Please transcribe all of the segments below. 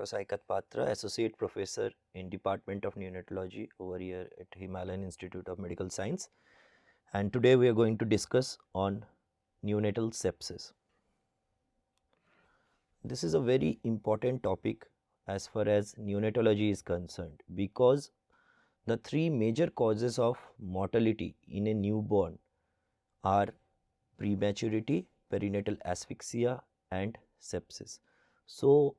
Dr. Saikat Patra, Associate Professor in Department of Neonatology over here at Himalayan Institute of Medical Science. And today we are going to discuss on neonatal sepsis. This is a very important topic as far as neonatology is concerned, because the three major causes of mortality in a newborn are prematurity, perinatal asphyxia and sepsis. So,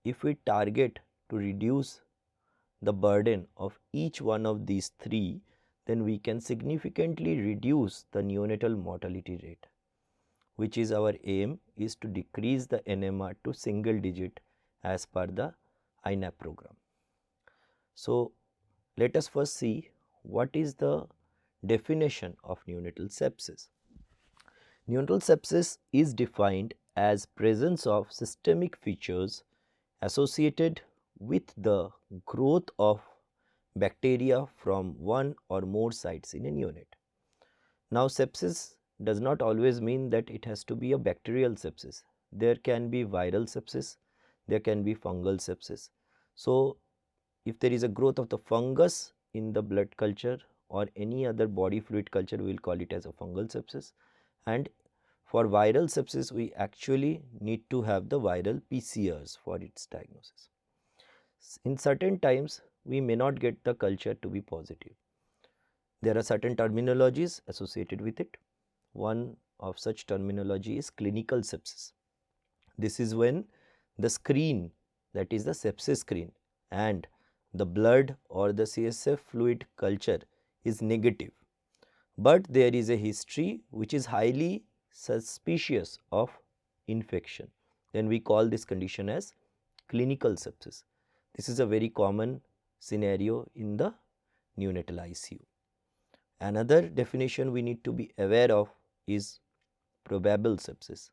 if we target to reduce the burden of each one of these three, then we can significantly reduce the neonatal mortality rate, which is our aim, is to decrease the NMR to single digit as per the INAP program. So, let us first see what is the definition of neonatal sepsis. Neonatal sepsis is defined as presence of systemic features associated with the growth of bacteria from one or more sites in a neonate. Now, sepsis does not always mean that it has to be a bacterial sepsis. There can be viral sepsis, there can be fungal sepsis. So, if there is a growth of the fungus in the blood culture or any other body fluid culture, we will call it as a fungal sepsis. And for viral sepsis, we actually need to have the viral PCRs for its diagnosis. In certain times, we may not get the culture to be positive. There are certain terminologies associated with it. One of such terminology is clinical sepsis. This is when the screen, that is the sepsis screen, and the blood or the CSF fluid culture is negative, but there is a history which is highly suspicious of infection, then we call this condition as clinical sepsis. This is a very common scenario in the neonatal ICU. Another definition we need to be aware of is probable sepsis.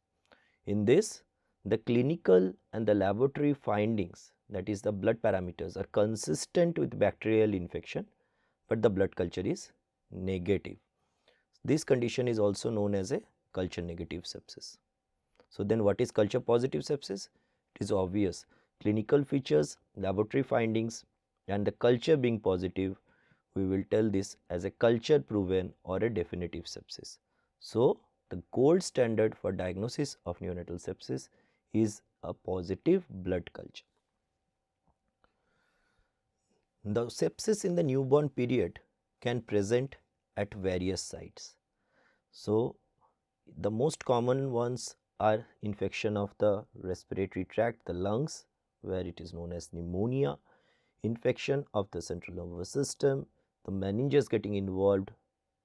In this, the clinical and the laboratory findings, that is the blood parameters, are consistent with bacterial infection, but the blood culture is negative. This condition is also known as a culture negative sepsis. So, then what is culture positive sepsis? It is obvious. Clinical features, laboratory findings and the culture being positive, we will tell this as a culture proven or a definitive sepsis. So, the gold standard for diagnosis of neonatal sepsis is a positive blood culture. The sepsis in the newborn period can present at various sites. So, the most common ones are infection of the respiratory tract, the lungs, where it is known as pneumonia, infection of the central nervous system, the meninges getting involved,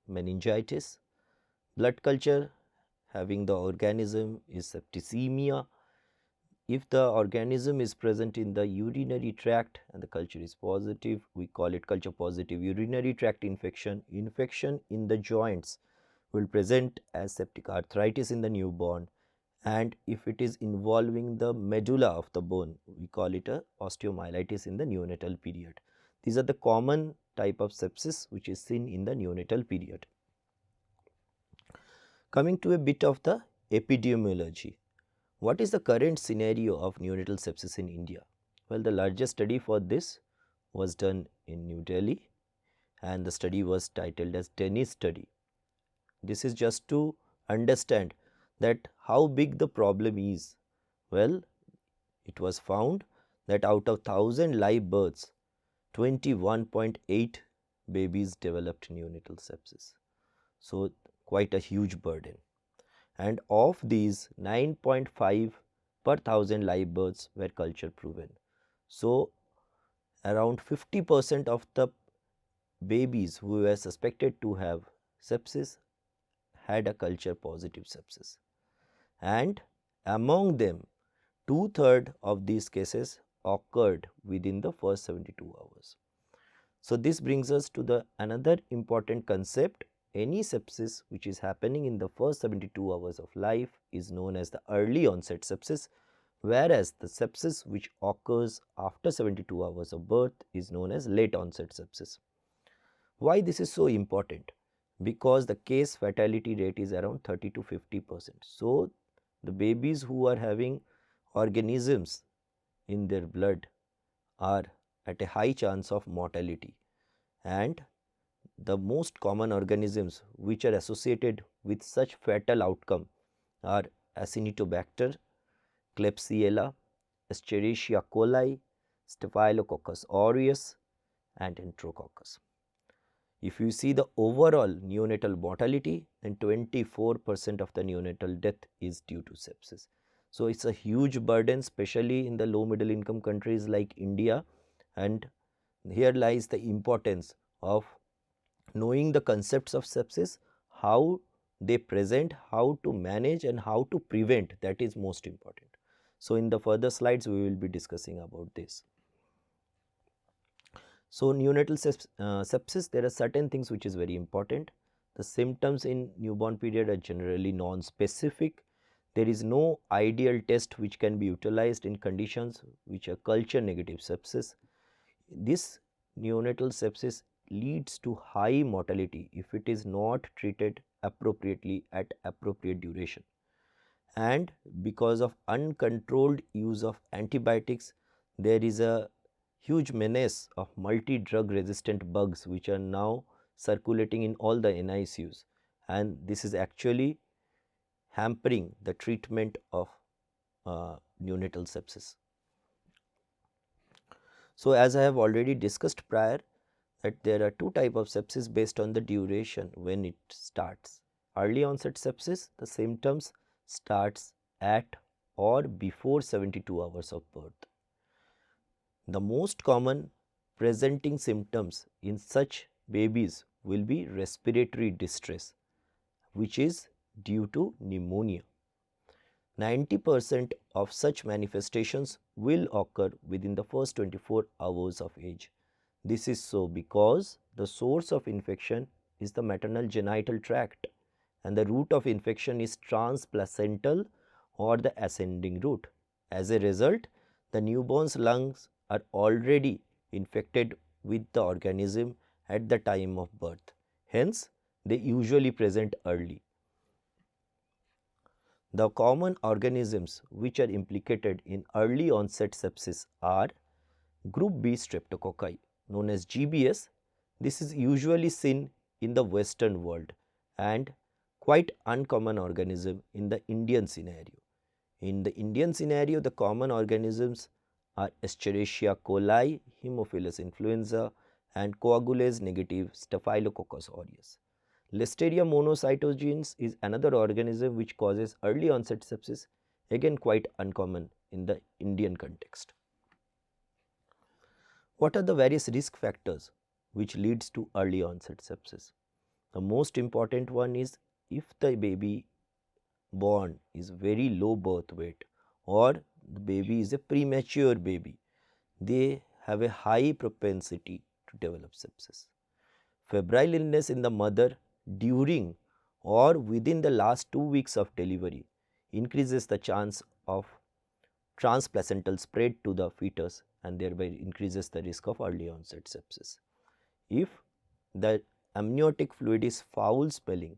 meningitis, blood culture having the organism is septicemia. If the organism is present in the urinary tract and the culture is positive, we call it culture positive urinary tract infection. Infection in the joints will present as septic arthritis in the newborn, and if it is involving the medulla of the bone, we call it a osteomyelitis in the neonatal period. These are the common type of sepsis which is seen in the neonatal period. Coming to a bit of the epidemiology. What is the current scenario of neonatal sepsis in India? Well, the largest study for this was done in New Delhi, and the study was titled as Dennis study. This is just to understand that how big the problem is. Well, it was found that out of 1000 live births, 21.8 babies developed neonatal sepsis. So, quite a huge burden. And of these, 9.5 per 1000 live births were culture proven. So, around 50% of the babies who were suspected to have sepsis had a culture positive sepsis, and among them 2/3 of these cases occurred within the first 72 hours. So, this brings us to the another important concept. Any sepsis which is happening in the first 72 hours of life is known as the early onset sepsis, whereas the sepsis which occurs after 72 hours of birth is known as late onset sepsis. Why this is so important? Because the case fatality rate is around 30 to 50%. So, the babies who are having organisms in their blood are at a high chance of mortality, and the most common organisms which are associated with such fatal outcome are Acinetobacter, Klebsiella, Escherichia coli, Staphylococcus aureus and Enterococcus. If you see the overall neonatal mortality, then 24% of the neonatal death is due to sepsis. So, it is a huge burden, especially in the low middle income countries like India, and here lies the importance of knowing the concepts of sepsis, how they present, how to manage and how to prevent, that is most important. So, in the further slides we will be discussing about this. So, neonatal sepsis, there are certain things which is very important. The symptoms in newborn period are generally non-specific. There is no ideal test which can be utilized in conditions which are culture negative sepsis. This neonatal sepsis leads to high mortality if it is not treated appropriately at appropriate duration. And because of uncontrolled use of antibiotics, there is a huge menace of multi-drug resistant bugs which are now circulating in all the NICUs, and this is actually hampering the treatment of neonatal sepsis. So, as I have already discussed prior, that there are two types of sepsis based on the duration when it starts. Early onset sepsis, the symptoms starts at or before 72 hours of birth. The most common presenting symptoms in such babies will be respiratory distress, which is due to pneumonia. 90% of such manifestations will occur within the first 24 hours of age. This is so because the source of infection is the maternal genital tract and the route of infection is transplacental or the ascending route. As a result, the newborn's lungs are already infected with the organism at the time of birth. Hence, they usually present early. The common organisms which are implicated in early onset sepsis are group B streptococci known as GBS. This is usually seen in the Western world and quite uncommon organism in the Indian scenario. In the Indian scenario, the common organisms are Escherichia coli, Haemophilus influenza and coagulase negative Staphylococcus aureus. Listeria monocytogenes is another organism which causes early onset sepsis, again quite uncommon in the Indian context. What are the various risk factors which leads to early onset sepsis? The most important one is if the baby born is very low birth weight or the baby is a premature baby, they have a high propensity to develop sepsis. Febrile illness in the mother during or within the last 2 weeks of delivery increases the chance of transplacental spread to the fetus and thereby increases the risk of early onset sepsis. If the amniotic fluid is foul smelling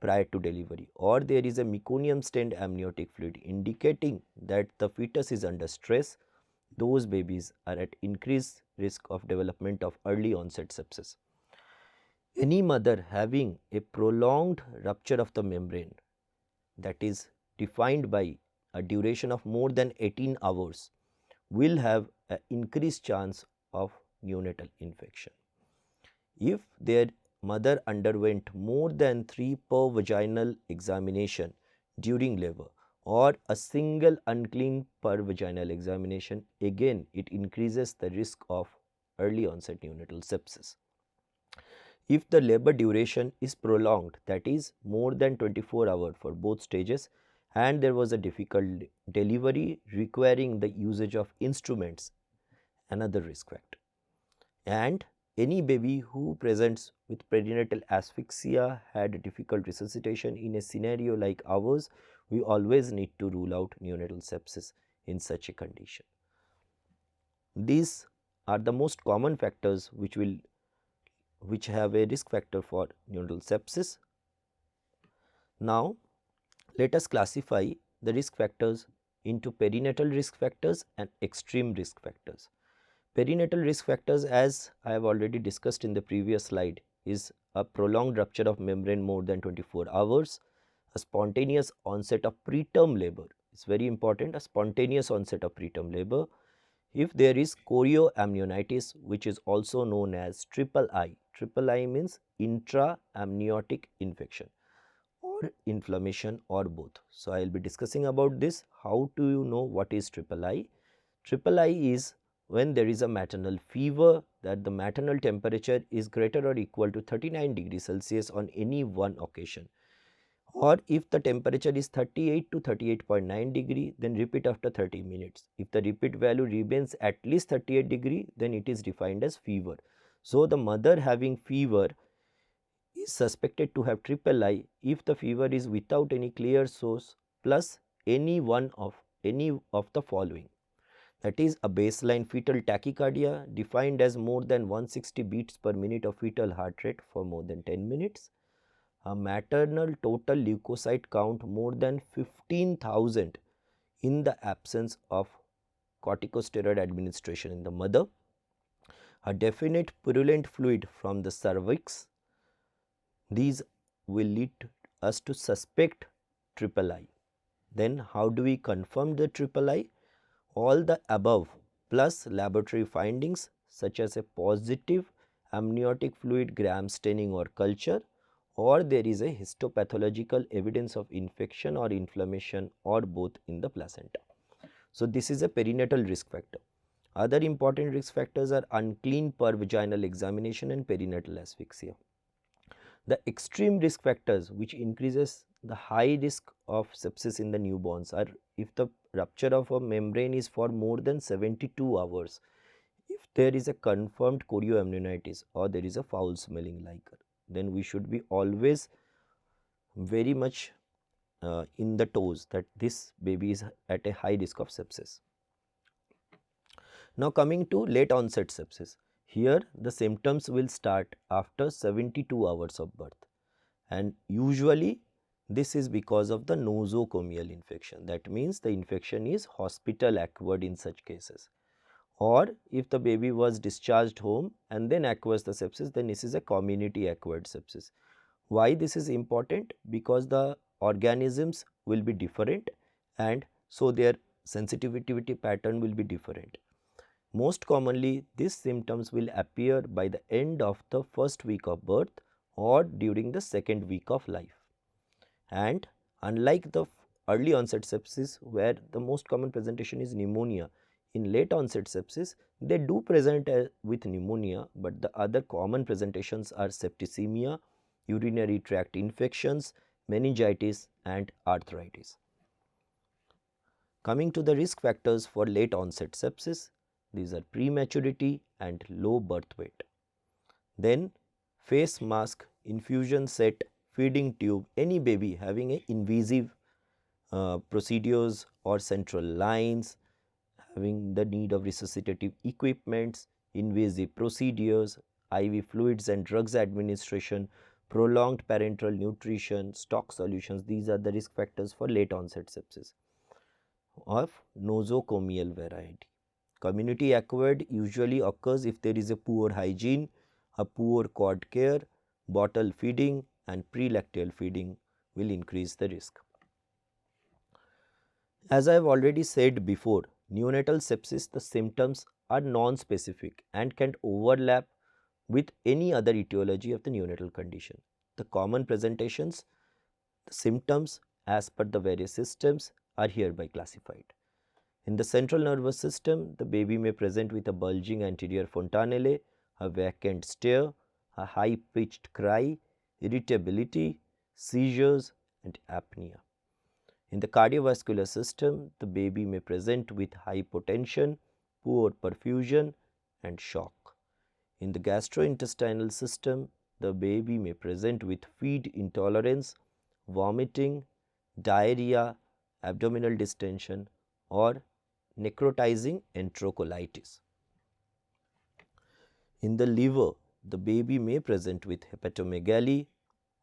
prior to delivery or there is a meconium stained amniotic fluid indicating that the fetus is under stress, those babies are at increased risk of development of early onset sepsis. Any mother having a prolonged rupture of the membrane, that is defined by a duration of more than 18 hours, will have an increased chance of neonatal infection. If their mother underwent more than 3 per vaginal examination during labor or a single unclean per vaginal examination, again it increases the risk of early onset neonatal sepsis. If the labor duration is prolonged, that is more than 24 hours for both stages, and there was a difficult delivery requiring the usage of instruments, another risk factor. And any baby who presents with perinatal asphyxia, had difficult resuscitation in a scenario like ours, we always need to rule out neonatal sepsis in such a condition. These are the most common factors which have a risk factor for neonatal sepsis. Now, let us classify the risk factors into perinatal risk factors and extreme risk factors. Perinatal risk factors, as I have already discussed in the previous slide, is a prolonged rupture of membrane more than 24 hours, a spontaneous onset of preterm labor. It's very important, a spontaneous onset of preterm labor. If there is chorioamnionitis, which is also known as triple I. Triple I means intra-amniotic infection or inflammation or both. So, I will be discussing about this. How do you know what is triple I? Triple I is when there is a maternal fever, that the maternal temperature is greater or equal to 39 degrees Celsius on any one occasion, or if the temperature is 38 to 38.9 degree, then repeat after 30 minutes. If the repeat value remains at least 38 degree, then it is defined as fever. So, the mother having fever is suspected to have triple I if the fever is without any clear source plus any of the following. That is, a baseline fetal tachycardia defined as more than 160 beats per minute of fetal heart rate for more than 10 minutes, a maternal total leukocyte count more than 15,000 in the absence of corticosteroid administration in the mother, a definite purulent fluid from the cervix. These will lead us to suspect triple I. Then how do we confirm the triple I? All the above plus laboratory findings such as a positive amniotic fluid gram staining or culture, or there is a histopathological evidence of infection or inflammation or both in the placenta. So, this is a perinatal risk factor. Other important risk factors are unclean pervaginal examination and perinatal asphyxia. The extreme risk factors which increases the high risk of sepsis in the newborns are if the rupture of a membrane is for more than 72 hours, if there is a confirmed chorioamnionitis or there is a foul smelling liquor, then we should be always very much in the toes that this baby is at a high risk of sepsis. Now, coming to late onset sepsis, here the symptoms will start after 72 hours of birth, and usually this is because of the nosocomial infection. That means the infection is hospital acquired in such cases, or if the baby was discharged home and then acquires the sepsis, then this is a community acquired sepsis. Why this is important? Because the organisms will be different and so their sensitivity pattern will be different. Most commonly, these symptoms will appear by the end of the first week of birth or during the second week of life. And unlike the early onset sepsis, where the most common presentation is pneumonia, in late onset sepsis, they do present with pneumonia, but the other common presentations are septicemia, urinary tract infections, meningitis and arthritis. Coming to the risk factors for late onset sepsis, these are prematurity and low birth weight. Then face mask, infusion set, feeding tube, any baby having a invasive procedures or central lines, having the need of resuscitative equipments, invasive procedures, IV fluids and drugs administration, prolonged parenteral nutrition, stock solutions, these are the risk factors for late onset sepsis of nosocomial variety. Community acquired usually occurs if there is a poor hygiene, a poor cord care, bottle feeding and prelactal feeding will increase the risk. As I have already said before, neonatal sepsis, the symptoms are non-specific and can overlap with any other etiology of the neonatal condition. The common presentations, the symptoms as per the various systems are hereby classified. In the central nervous system, the baby may present with a bulging anterior fontanelle, a vacant stare, a high-pitched cry, irritability, seizures and apnea. In the cardiovascular system, the baby may present with hypotension, poor perfusion and shock. In the gastrointestinal system, the baby may present with feed intolerance, vomiting, diarrhea, abdominal distension or necrotizing enterocolitis. In the liver, the baby may present with hepatomegaly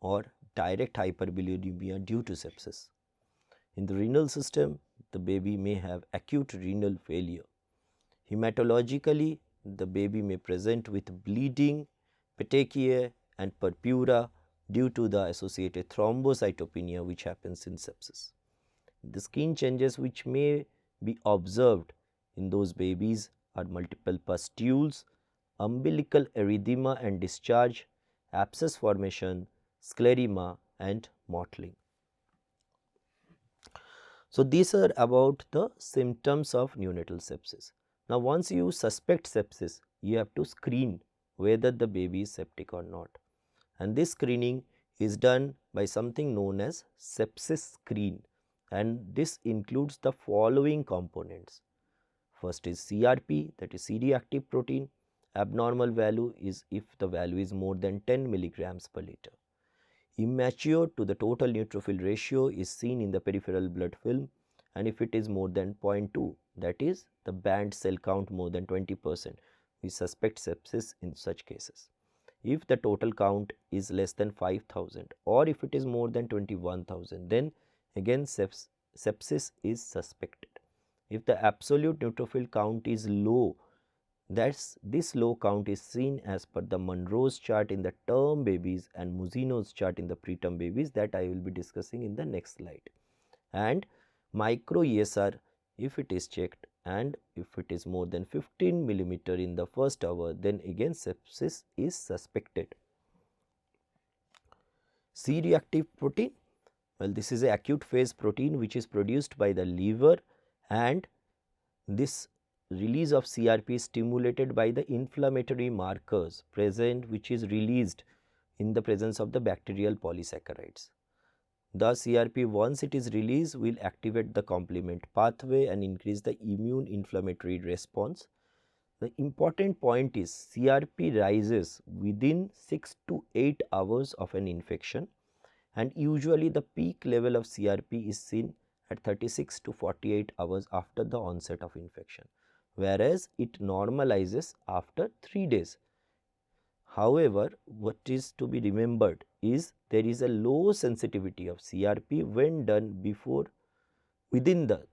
or direct hyperbilirubinemia due to sepsis. In the renal system, the baby may have acute renal failure. Hematologically, the baby may present with bleeding, petechiae and purpura due to the associated thrombocytopenia which happens in sepsis. The skin changes which may be observed in those babies are multiple pustules, umbilical erythema and discharge, abscess formation, scleroderma and mottling. So, these are about the symptoms of neonatal sepsis. Now, once you suspect sepsis, you have to screen whether the baby is septic or not, and this screening is done by something known as sepsis screen, and this includes the following components. First is CRP, that is C-reactive protein. Abnormal value is if the value is more than 10 milligrams per liter. Immature to the total neutrophil ratio is seen in the peripheral blood film, and if it is more than 0.2, that is the band cell count more than 20%, we suspect sepsis in such cases. If the total count is less than 5,000 or if it is more than 21,000, then again sepsis is suspected. If the absolute neutrophil count is low, this low count is seen as per the Monroe's chart in the term babies and Musino's chart in the preterm babies that I will be discussing in the next slide. And micro ESR, if it is checked and if it is more than 15 millimeter in the first hour, then again sepsis is suspected. C-reactive protein, well, this is a acute phase protein which is produced by the liver, and this release of CRP is stimulated by the inflammatory markers present which is released in the presence of the bacterial polysaccharides. The CRP, once it is released, will activate the complement pathway and increase the immune inflammatory response. The important point is CRP rises within 6 to 8 hours of an infection, and usually the peak level of CRP is seen at 36 to 48 hours after the onset of infection, whereas it normalizes after 3 days. However, what is to be remembered is there is a low sensitivity of CRP when done within the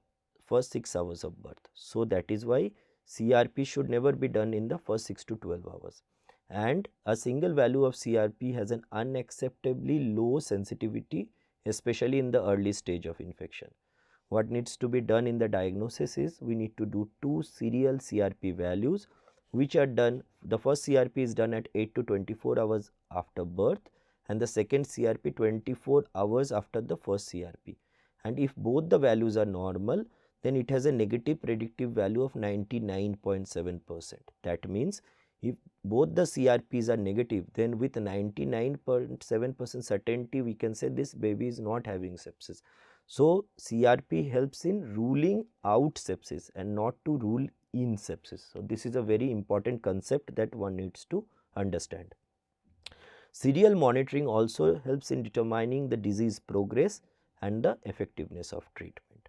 first 6 hours of birth. So, that is why CRP should never be done in the first 6 to 12 hours, and a single value of CRP has an unacceptably low sensitivity, especially in the early stage of infection. What needs to be done in the diagnosis is we need to do 2 serial CRP values which are done. The first CRP is done at 8 to 24 hours after birth, and the second CRP 24 hours after the first CRP, and if both the values are normal, then it has a negative predictive value of 99.7%. That means if both the CRPs are negative, then with 99.7% certainty we can say this baby is not having sepsis. So, CRP helps in ruling out sepsis and not to rule in sepsis. So, this is a very important concept that one needs to understand. Serial monitoring also helps in determining the disease progress and the effectiveness of treatment.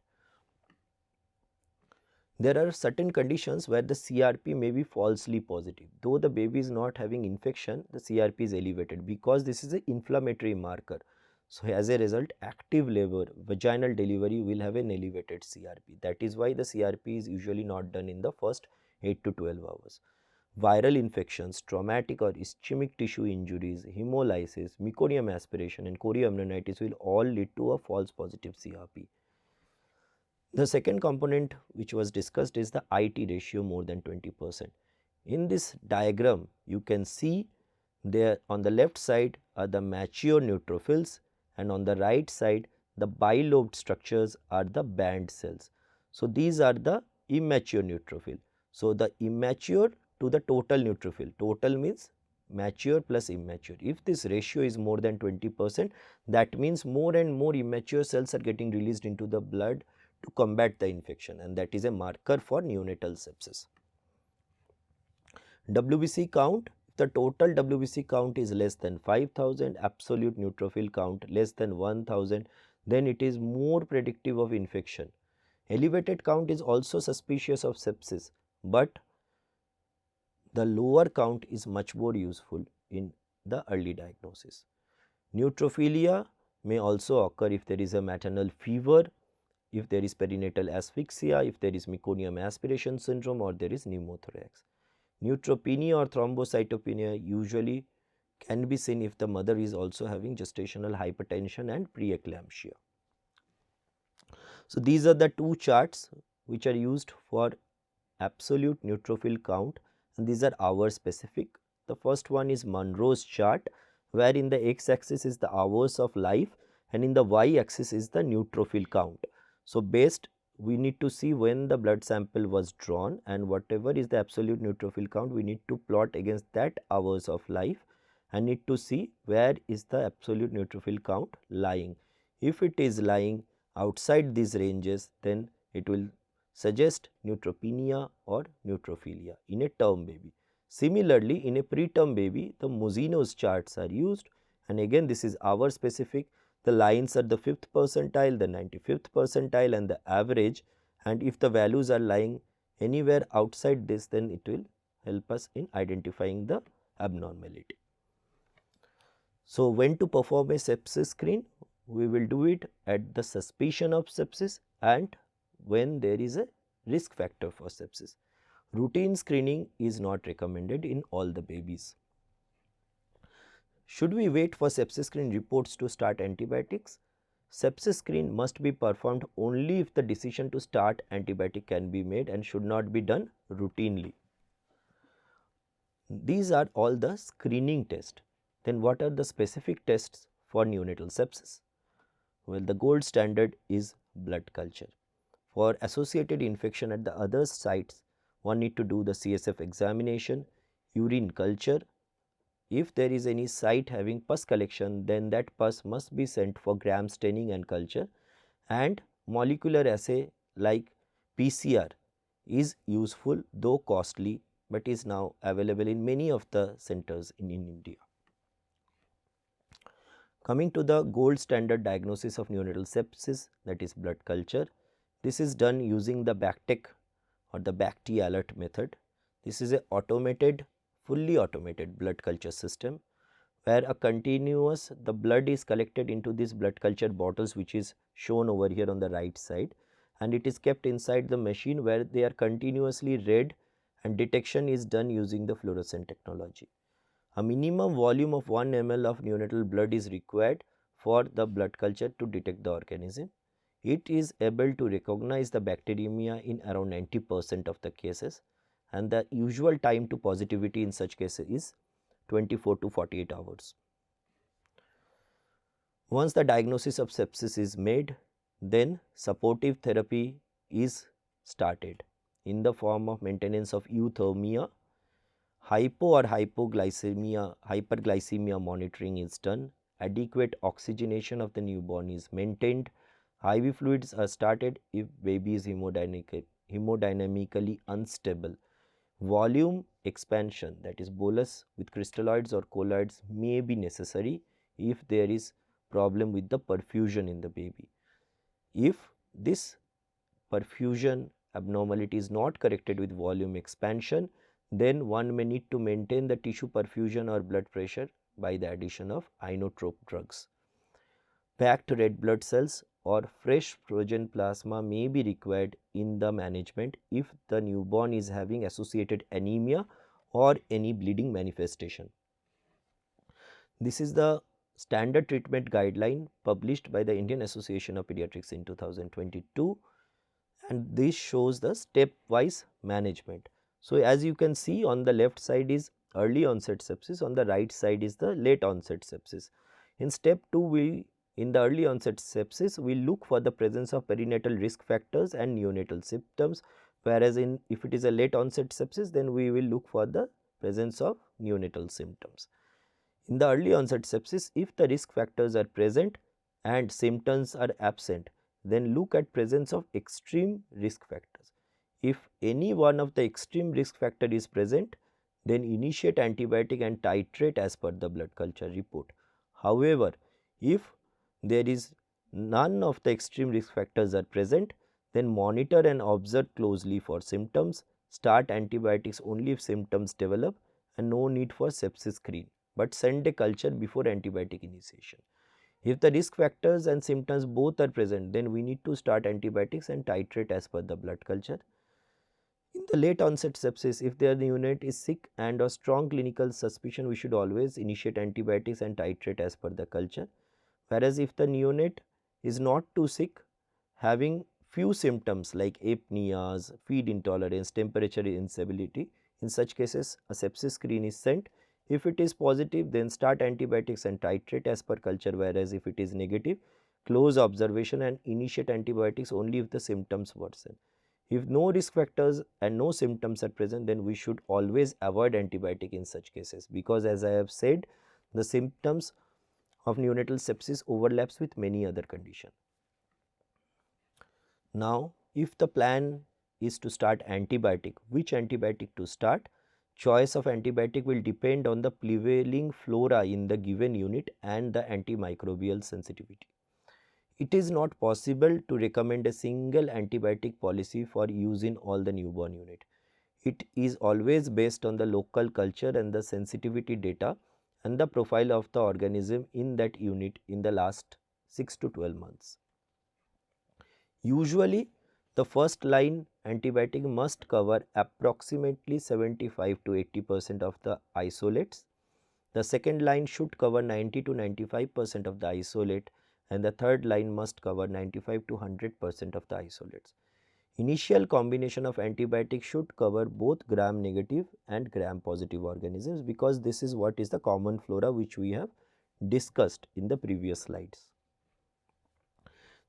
There are certain conditions where the CRP may be falsely positive. Though the baby is not having infection, the CRP is elevated because this is an inflammatory marker. So, as a result, active labor, vaginal delivery will have an elevated CRP. That is why the CRP is usually not done in the first 8 to 12 hours. Viral infections, traumatic or ischemic tissue injuries, hemolysis, meconium aspiration and chorioamnionitis will all lead to a false positive CRP. The second component which was discussed is the IT ratio more than 20%. In this diagram, you can see there on the left side are the mature neutrophils, and on the right side the bilobed structures are the band cells. So, these are the immature neutrophil. So, the immature to the total neutrophil, total means mature plus immature. If this ratio is more than 20%, that means more and more immature cells are getting released into the blood to combat the infection, and that is a marker for neonatal sepsis. WBC count, the total WBC count is less than 5,000, absolute neutrophil count less than 1,000, then it is more predictive of infection. Elevated count is also suspicious of sepsis, but the lower count is much more useful in the early diagnosis. Neutrophilia may also occur if there is a maternal fever if there is perinatal asphyxia, if there is meconium aspiration syndrome, or there is pneumothorax. Neutropenia or thrombocytopenia usually can be seen if the mother is also having gestational hypertension and preeclampsia. So, these are the two charts which are used for absolute neutrophil count, and these are hour specific. The first one is Monroe's chart, where in the x axis is the hours of life and in the y axis is the neutrophil count. So, based we need to see when the blood sample was drawn, and whatever is the absolute neutrophil count we need to plot against that hours of life and need to see where is the absolute neutrophil count lying. If it is lying outside these ranges, then it will suggest neutropenia or neutrophilia in a term baby. Similarly, in a preterm baby, the Muzzino's charts are used, and again this is hour specific. The lines are the 5th percentile, the 95th percentile, and the average, and if the values are lying anywhere outside this, then it will help us in identifying the abnormality. So, when to perform a sepsis screen? We will do it at the suspicion of sepsis and when there is a risk factor for sepsis. Routine screening is not recommended in all the babies. Should we wait for sepsis screen reports to start antibiotics? Sepsis screen must be performed only if the decision to start antibiotic can be made and should not be done routinely. These are all the screening tests. Then what are the specific tests for neonatal sepsis? Well, the gold standard is blood culture. For associated infection at the other sites, one need to do the CSF examination, urine culture. If there is any site having pus collection, then that pus must be sent for gram staining and culture, and molecular assay like PCR is useful though costly, but is now available in many of the centers in India. Coming to the gold standard diagnosis of neonatal sepsis, that is blood culture. This is done using the BACTEC or the BACT alert method. This is a fully automated blood culture system where the blood is collected into these blood culture bottles, which is shown over here on the right side, and it is kept inside the machine where they are continuously read, and detection is done using the fluorescent technology. A minimum volume of 1 ml of neonatal blood is required for the blood culture to detect the organism. It is able to recognize the bacteremia in around 90% of the cases, and the usual time to positivity in such cases is 24 to 48 hours. Once the diagnosis of sepsis is made, then supportive therapy is started in the form of maintenance of euthermia. Hyperglycemia monitoring is done. Adequate oxygenation of the newborn is maintained. IV fluids are started if baby is hemodynamically unstable. Volume expansion, that is bolus with crystalloids or colloids, may be necessary if there is problem with the perfusion in the baby. If this perfusion abnormality is not corrected with volume expansion, then one may need to maintain the tissue perfusion or blood pressure by the addition of inotrope drugs. Packed red blood cells or fresh frozen plasma may be required in the management if the newborn is having associated anemia or any bleeding manifestation. This is the standard treatment guideline published by the Indian Association of Pediatrics in 2022, and this shows the stepwise management. So, as you can see, on the left side is early onset sepsis, on the right side is the late onset sepsis. In step 2, in the early onset sepsis, we look for the presence of perinatal risk factors and neonatal symptoms, whereas if it is a late onset sepsis, then we will look for the presence of neonatal symptoms. In the early onset sepsis, if the risk factors are present and symptoms are absent, then look at presence of extreme risk factors. If any one of the extreme risk factor is present, then initiate antibiotic and titrate as per the blood culture report. However, if there is none of the extreme risk factors are present, then monitor and observe closely for symptoms. Start antibiotics only if symptoms develop, and no need for sepsis screen, but send a culture before antibiotic initiation. If the risk factors and symptoms both are present, then we need to start antibiotics and titrate as per the blood culture. In the late onset sepsis, if the unit is sick and or strong clinical suspicion, we should always initiate antibiotics and titrate as per the culture. Whereas if the neonate is not too sick, having few symptoms like apneas, feed intolerance, temperature instability, in such cases a sepsis screen is sent. If it is positive, then start antibiotics and titrate as per culture, whereas if it is negative, close observation and initiate antibiotics only if the symptoms worsen. If no risk factors and no symptoms are present, then we should always avoid antibiotic in such cases, because as I have said, the symptoms of neonatal sepsis overlaps with many other conditions. Now, if the plan is to start antibiotic, which antibiotic to start? Choice of antibiotic will depend on the prevailing flora in the given unit and the antimicrobial sensitivity. It is not possible to recommend a single antibiotic policy for use in all the newborn unit. It is always based on the local culture and the sensitivity data and the profile of the organism in that unit in the last 6 to 12 months. Usually, the first line antibiotic must cover approximately 75 to 80% of the isolates. The second line should cover 90 to 95% of the isolate, and the third line must cover 95 to 100% of the isolates. Initial combination of antibiotics should cover both gram negative and gram positive organisms, because this is what is the common flora which we have discussed in the previous slides.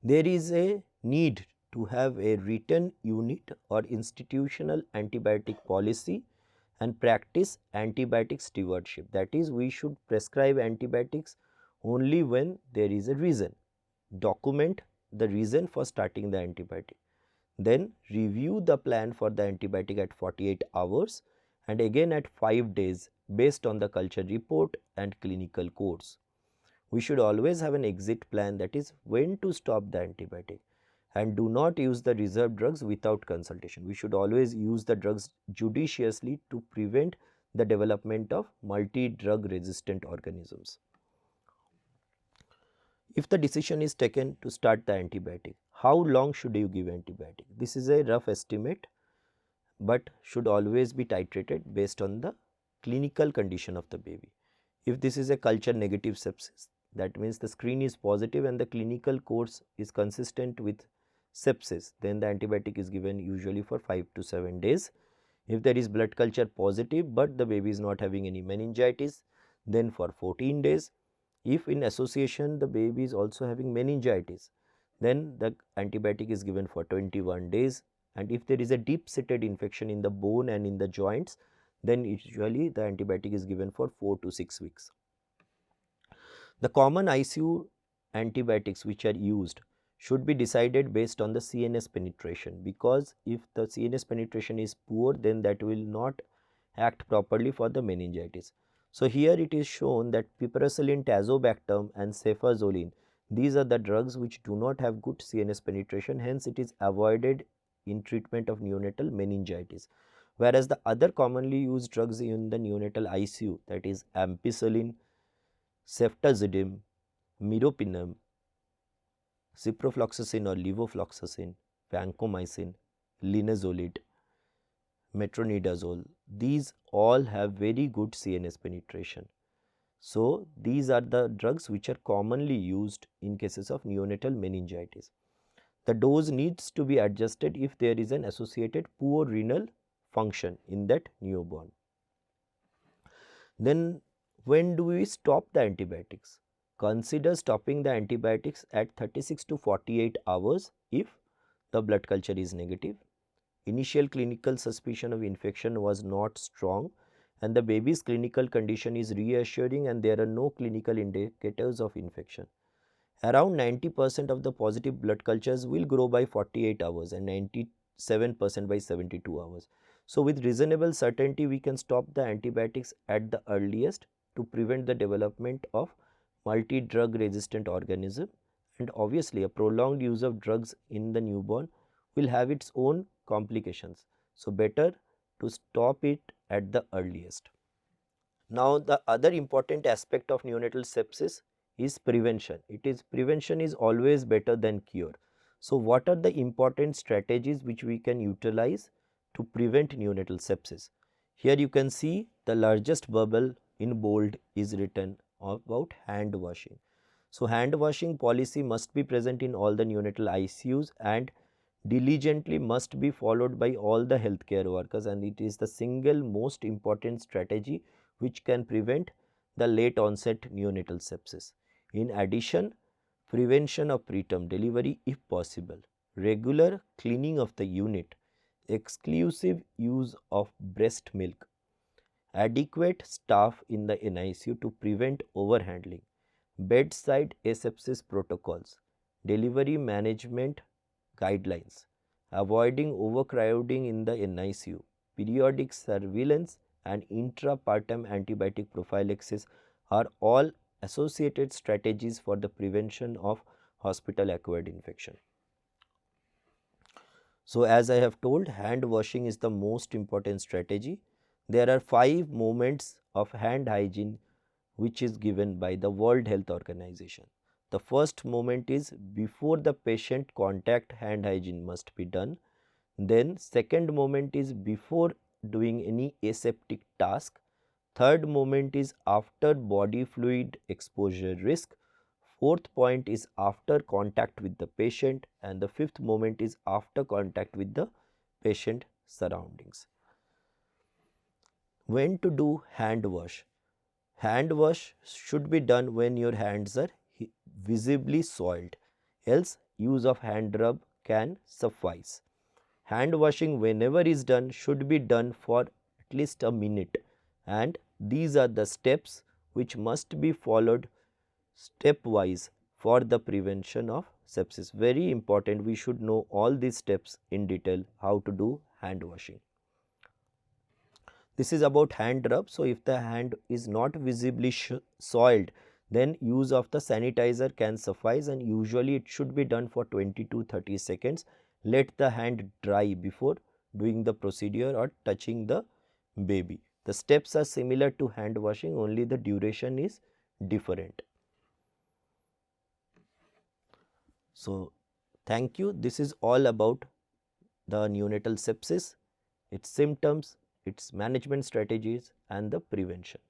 There is a need to have a written unit or institutional antibiotic policy and practice antibiotic stewardship. That is, we should prescribe antibiotics only when there is a reason. Document the reason for starting the antibiotic. Then review the plan for the antibiotic at 48 hours and again at 5 days based on the culture report and clinical course. We should always have an exit plan, that is when to stop the antibiotic, and do not use the reserved drugs without consultation. We should always use the drugs judiciously to prevent the development of multi-drug resistant organisms. If the decision is taken to start the antibiotic, how long should you give antibiotic? This is a rough estimate, but should always be titrated based on the clinical condition of the baby. If this is a culture negative sepsis, that means the screen is positive and the clinical course is consistent with sepsis, then the antibiotic is given usually for 5 to 7 days. If there is blood culture positive but the baby is not having any meningitis, then for 14 days. If in association the baby is also having meningitis, then the antibiotic is given for 21 days, and if there is a deep seated infection in the bone and in the joints, then usually the antibiotic is given for 4 to 6 weeks. The common ICU antibiotics which are used should be decided based on the CNS penetration, because if the CNS penetration is poor, then that will not act properly for the meningitis. So here it is shown that piperacillin, tazobactam and cefazolin, these are the drugs which do not have good CNS penetration, hence it is avoided in treatment of neonatal meningitis. Whereas the other commonly used drugs in the neonatal ICU, that is ampicillin, ceftazidime, meropenem, ciprofloxacin or levofloxacin, vancomycin, linezolid, metronidazole, these all have very good CNS penetration. So, these are the drugs which are commonly used in cases of neonatal meningitis. The dose needs to be adjusted if there is an associated poor renal function in that newborn. Then when do we stop the antibiotics? Consider stopping the antibiotics at 36 to 48 hours if the blood culture is negative, initial clinical suspicion of infection was not strong, and the baby's clinical condition is reassuring and there are no clinical indicators of infection. Around 90% of the positive blood cultures will grow by 48 hours and 97% by 72 hours. So, with reasonable certainty, we can stop the antibiotics at the earliest to prevent the development of multi-drug resistant organism, and obviously a prolonged use of drugs in the newborn will have its own complications. So, better to stop it at the earliest. Now, the other important aspect of neonatal sepsis is prevention. Prevention is always better than cure. So what are the important strategies which we can utilize to prevent neonatal sepsis? Here you can see the largest bubble in bold is written about hand washing. So hand washing policy must be present in all the neonatal ICUs and diligently must be followed by all the healthcare workers, and it is the single most important strategy which can prevent the late onset neonatal sepsis. In addition, prevention of preterm delivery if possible, regular cleaning of the unit, exclusive use of breast milk, adequate staff in the NICU to prevent overhandling, bedside asepsis protocols, delivery management guidelines, avoiding overcrowding in the NICU, periodic surveillance and intrapartum antibiotic prophylaxis are all associated strategies for the prevention of hospital acquired infection. So as I have told, hand washing is the most important strategy. There are 5 moments of hand hygiene which is given by the World Health Organization. The first moment is before the patient contact, hand hygiene must be done. Then second moment is before doing any aseptic task. Third moment is after body fluid exposure risk. Fourth point is after contact with the patient, and the fifth moment is after contact with the patient surroundings. When to do hand wash? Hand wash should be done when your hands are visibly soiled, else use of hand rub can suffice. Hand washing whenever is done should be done for at least a minute, and these are the steps which must be followed stepwise for the prevention of sepsis. Very important, we should know all these steps in detail how to do hand washing. This is about hand rub. So if the hand is not visibly soiled, then use of the sanitizer can suffice, and usually it should be done for 20 to 30 seconds. Let the hand dry before doing the procedure or touching the baby. The steps are similar to hand washing, only the duration is different. So thank you. This is all about the neonatal sepsis, its symptoms, its management strategies and the prevention.